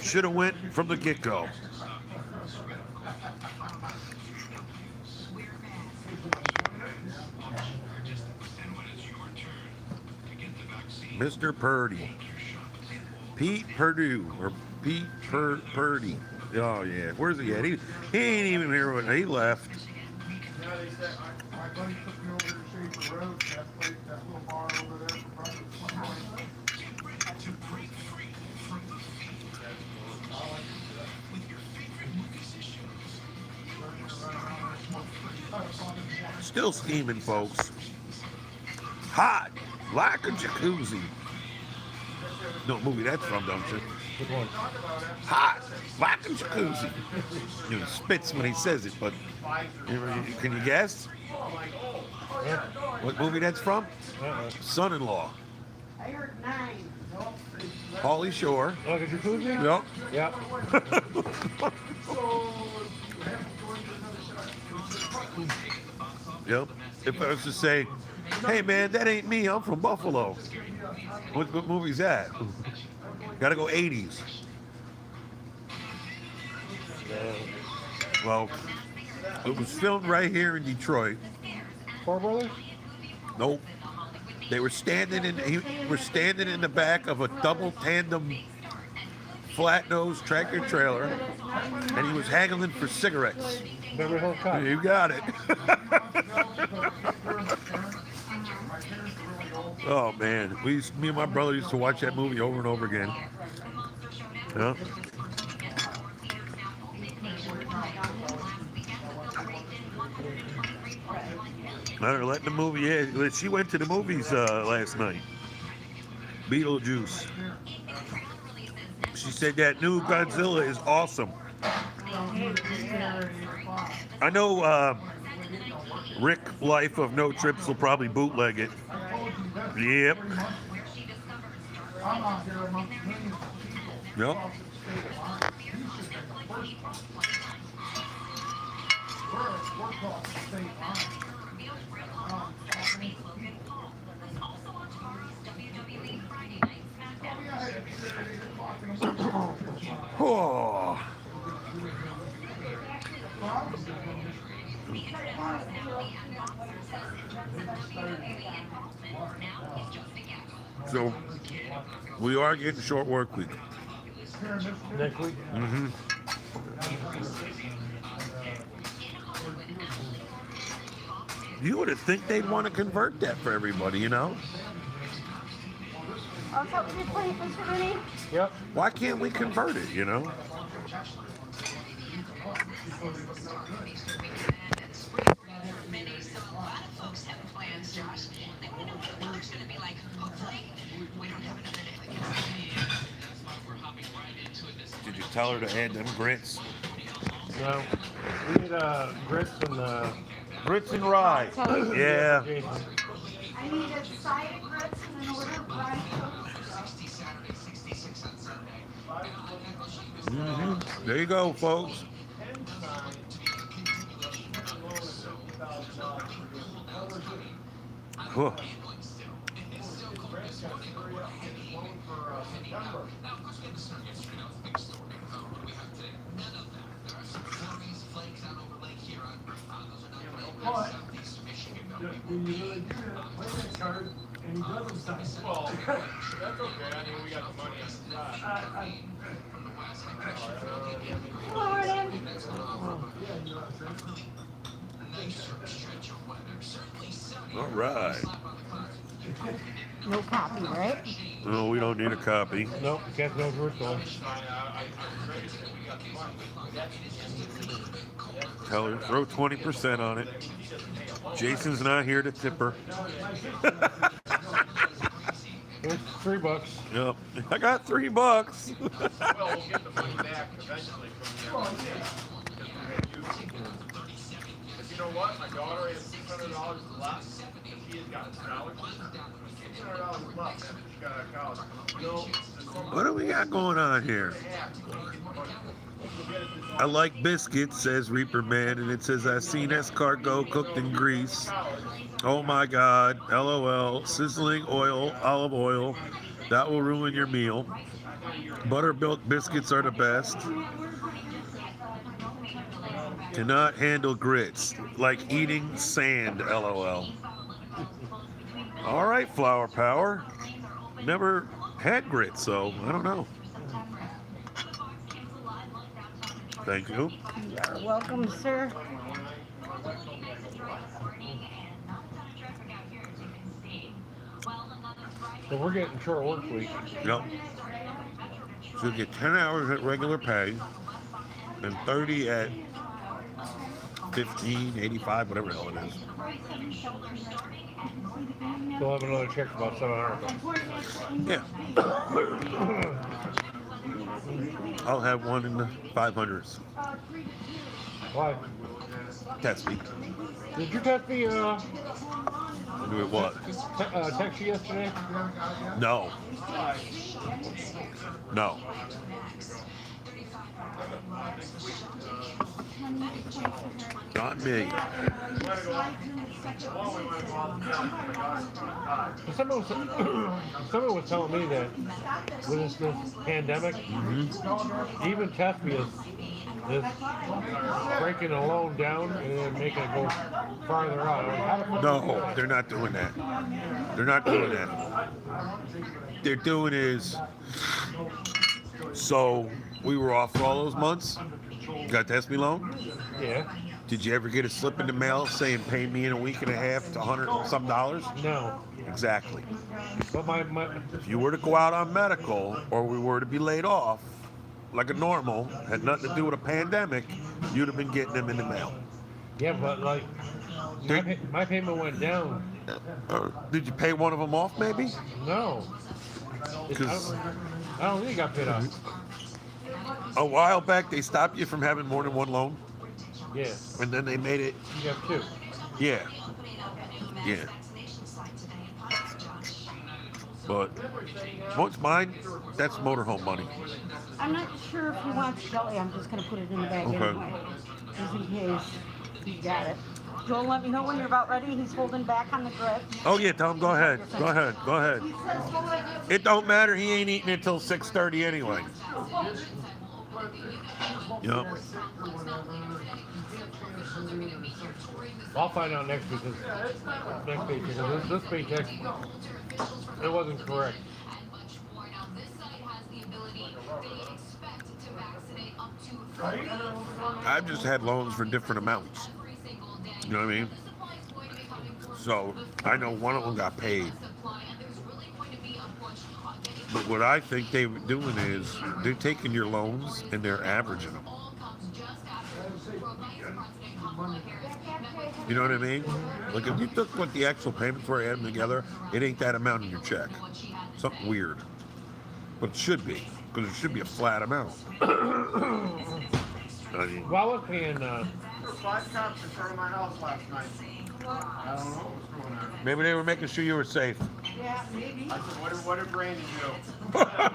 should have went from the get-go. Mr. Purdy. Pete Purdue, or Pete Purdy. Oh yeah, where's he at? He ain't even here when he left. Yeah, they said, my buddy took me over to Schaefer Road, that place, that little bar over there for breakfast one morning. Still scheming, folks. Hot, like a jacuzzi. No movie that's from, don't you? Which one? Hot, like a jacuzzi. You know, spits when he says it, but can you guess Yeah. what movie that's from? Son-in-Law. I heard 9. Pauly Shore. Like a jacuzzi? Yep. Yeah. Yep. If I was to say, hey man, that ain't me, I'm from Buffalo. What movie's that? Gotta go 80s. Well, it was filmed right here in Detroit. Four Brothers? Nope. They were standing in the back of a double tandem flat nose tractor trailer, and he was haggling for cigarettes. Beverly Hills Cop. You got it. Oh man, me and my brother used to watch that movie over and over again. Yeah. Let her let the movie. Yeah, she went to the movies last night. Beetlejuice. She said that new Godzilla is awesome. I know Rick Life of No Trips will probably bootleg it. Yep. Yep. Oh. So we are getting short work week. Next week? Mm-hmm. You would have think they'd want to convert that for everybody, you know? Oh, something you play, Mr. Vinny? Yep. Why can't we convert it, you know? Did you tell her to add them grits? No. We need grits and Grits and rye. Yeah. Jason. I need a side of grits and an order of rice. Mm-hmm. There you go, folks. Huh. When you really do that playing card and he doesn't sign. Well, that's okay. I mean, we got the money on the side. All right. No copy, right? No, we don't need a copy. Nope, can't know where it's going. Tell her, throw 20% on it. Jason's not here to tip her. It's $3. Yep. I got $3. Well, we'll get the money back eventually from the But you know what? My daughter has $600 left. She has got scholarships. $600 left after she got out of college. No, What do we got going on here? I like biscuits, says Reaper Man, and it says I've seen escargot cooked in grease. Oh my God, LOL, sizzling oil, olive oil, that will ruin your meal. Buttermilk biscuits are the best. Cannot handle grits, like eating sand, LOL. All right, Flower Power. Never had grits, so I don't know. Thank you. You are welcome, sir. So we're getting short work week. Yep. So you get 10 hours at regular pay and 30 at 15, 85, whatever the hell it is. So we'll have another check for about $700. Yeah. I'll have one in the 500s. Why? Test me. Did you test me? Do it what? Text you yesterday? No. No. Not me. Someone was telling me that with this pandemic, even test me is breaking a loan down and then making it go farther out. Like, how the fuck do you do No, that? they're not doing that. They're not doing that. They're doing is, so we were off for all those months. You got test me loan? Yeah. Did you ever get a slip in the mail saying pay me in a week and a half to $100 and some dollars? No. Exactly. But my If you were to go out on medical or we were to be laid off, like a normal, had nothing to do with a pandemic, you'd have been getting them in the mail. yeah, but like my payment went down. Did you pay one of them off maybe? No. I don't think it got paid off. A while back they stopped you from having more than one loan, Yeah. and then they made it, You got two. yeah. Yeah. But what's mine? That's motorhome money. I'm not sure if he wants jelly. I'm just going to put it in the bag Okay. anyway, just in case he got it. Joel, let me know when you're about ready. He's holding back on the grip. Oh yeah, Tom, go ahead. Go ahead. Go ahead. It don't matter. He ain't eating until 6:30 anyway. Yep. I'll find out next week. Next week, because this paycheck, it wasn't correct. I've just had loans for different amounts. You know what I mean? So I know one of them got paid. But what I think they were doing is they're taking your loans and they're averaging them. You know what I mean? Like if you took what the actual payments were and added them together, it ain't that amount in your check. Something weird. But it should be, because it should be a flat amount. I mean, Well, I was paying, There were 5 cops in front of my house last night. I don't know what was going on. maybe they were making sure you were safe. Yeah, maybe. I said, what did Randy do? Yeah,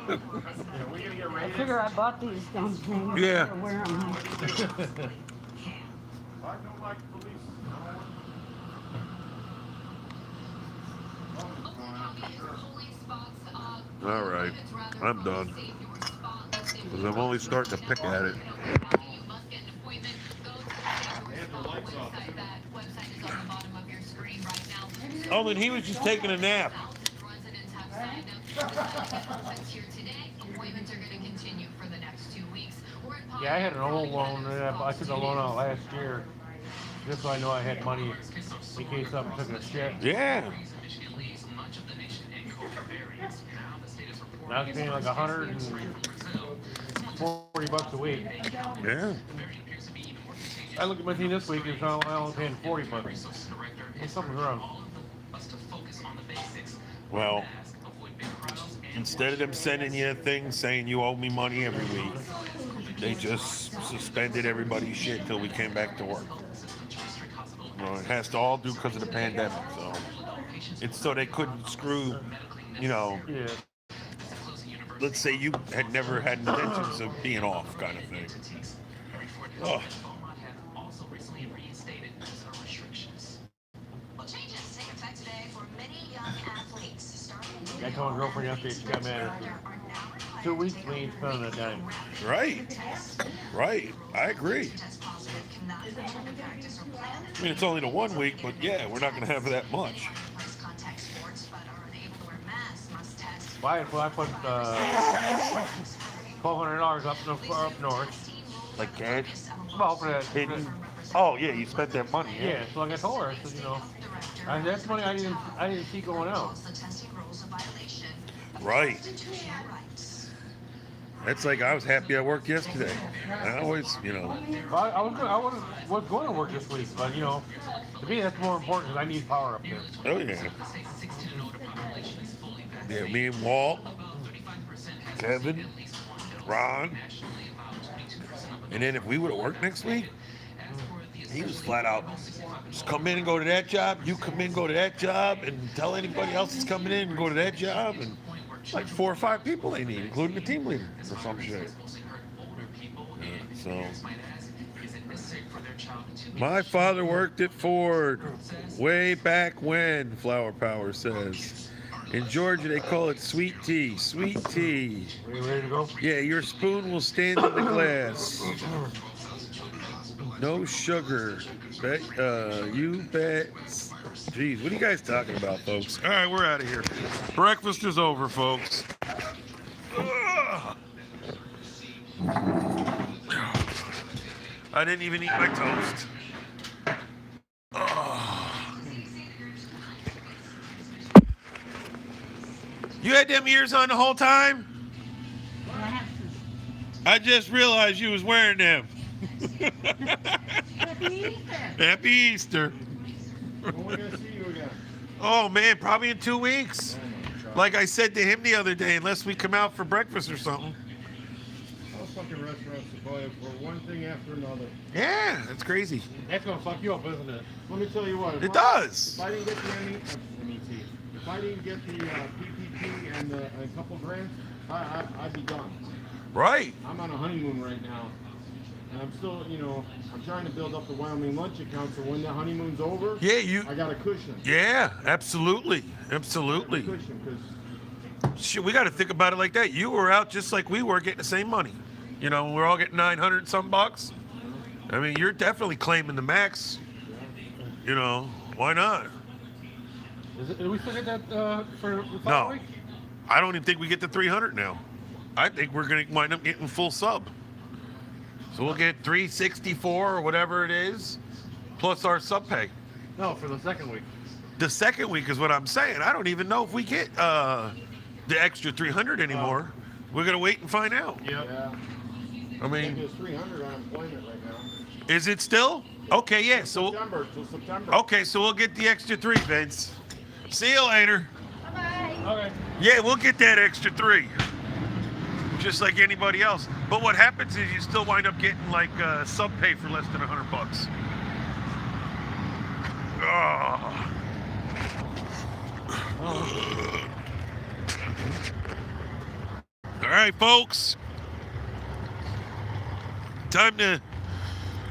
we gonna get I raided? figure I bought these dumb things. Yeah. To wear 'em. I don't like the police. All right, I'm done. Because I'm only starting to pick at it. Oh, and he was just taking a nap. yeah, I had an old loan, and I took a loan out last year, just so I know I had money in case something took a shit. Yeah. And I was paying like $140 a week. Yeah. I look at my team this week, and I'm only paying $40. There's something wrong. Well, instead of them sending you a thing saying you owe me money every week, they just suspended everybody's shit till we came back to work. Well, it has to all do because of the pandemic, so it's so they couldn't screw, you know, Yeah. let's say you had never had intentions of being off kind of thing. Ugh. I told my girlfriend yesterday she got mad at me. 2 weeks we ain't spending a dime. Right. Right. I agree. I mean, it's only the 1 week, but yeah, we're not going to have that much. Why? Well, I put $1,200 up north. Like cash? Well, for that. Hidden? Oh yeah, you spent that money. Yeah, so like I told her, I said, that's money I didn't see going out. Right. That's like I was happy I worked yesterday. I always, Well, was going to work this week, but to me that's more important because I need power up there. Oh yeah. Yeah, me and Walt, Kevin, Ron, and then if we would have worked next week, he was flat out. Just come in and go to that job. You come in, go to that job, and tell anybody else that's coming in and go to that job. And like 4 or 5 people they need, including the team leader or some shit. So, my father worked at Ford way back when, Flower Power says. In Georgia, they call it sweet tea. Sweet tea. Are you ready to go? Yeah, your spoon will stand in the glass. No sugar. You bet. Jeez, what are you guys talking about, folks? All right, we're out of here. Breakfast is over, folks. I didn't even eat my toast. You had them ears on the whole time? I just realized you was wearing them. Happy Easter. When we gonna see you again? Oh man, probably in 2 weeks. Like I said to him the other day, unless we come out for breakfast or something. Those fucking restaurants survive for one thing after another. Yeah, that's crazy. That's gonna fuck you up, isn't it? Let me tell you what. It does. If I didn't get the MET, if I didn't get the PPP and a couple grants, I'd be done. Right. I'm on a honeymoon right now. And I'm still, I'm trying to build up the Wyoming lunch account so when the honeymoon's over, Yeah, I got a cushion. Yeah, absolutely. Absolutely. Cushion, Shit, we got to think about it like that. You were out just like we were getting the same money. We're all getting 900 some bucks. I mean, you're definitely claiming the max. Why not? Did we forget that for the No. following week? I don't even think we get to 300 now. I think we're going to wind up getting full sub. So we'll get 364 or whatever it is, plus our sub pay. No, for the second week. The second week is what I'm saying. I don't even know if we get the extra 300 anymore. We're going to wait and find out. Yep. Yeah. I mean, There's 300 unemployment right now. is it still? Okay, yeah. So September till September. okay, so we'll get the extra 3, Vince. See you later. Okay. Yeah, we'll get that extra 3. Just like anybody else. But what happens is you still wind up getting like sub pay for less than $100. All right, folks. Time to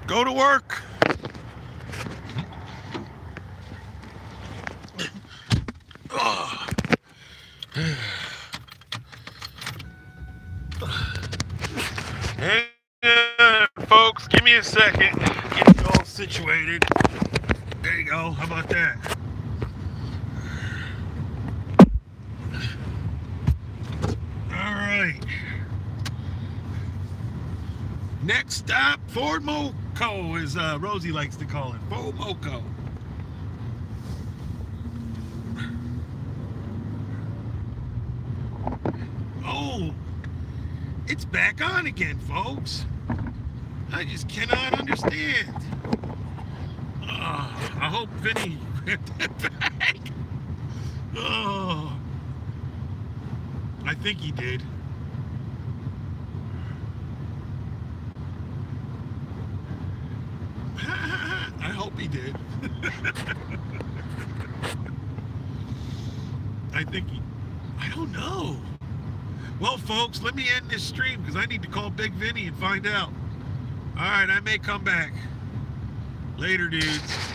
go to work. Hang on, folks. Give me a second. Get you all situated. There you go. How about that? All right. Next stop, Ford Moco, as Rosie likes to call it. Ford Moco. Oh, it's back on again, folks. I just cannot understand. I hope Vinny read that back. Oh, I think he did. I hope he did. I don't know. Well, folks, let me end this stream because I need to call Big Vinny and find out. All right, I may come back. Later, dudes.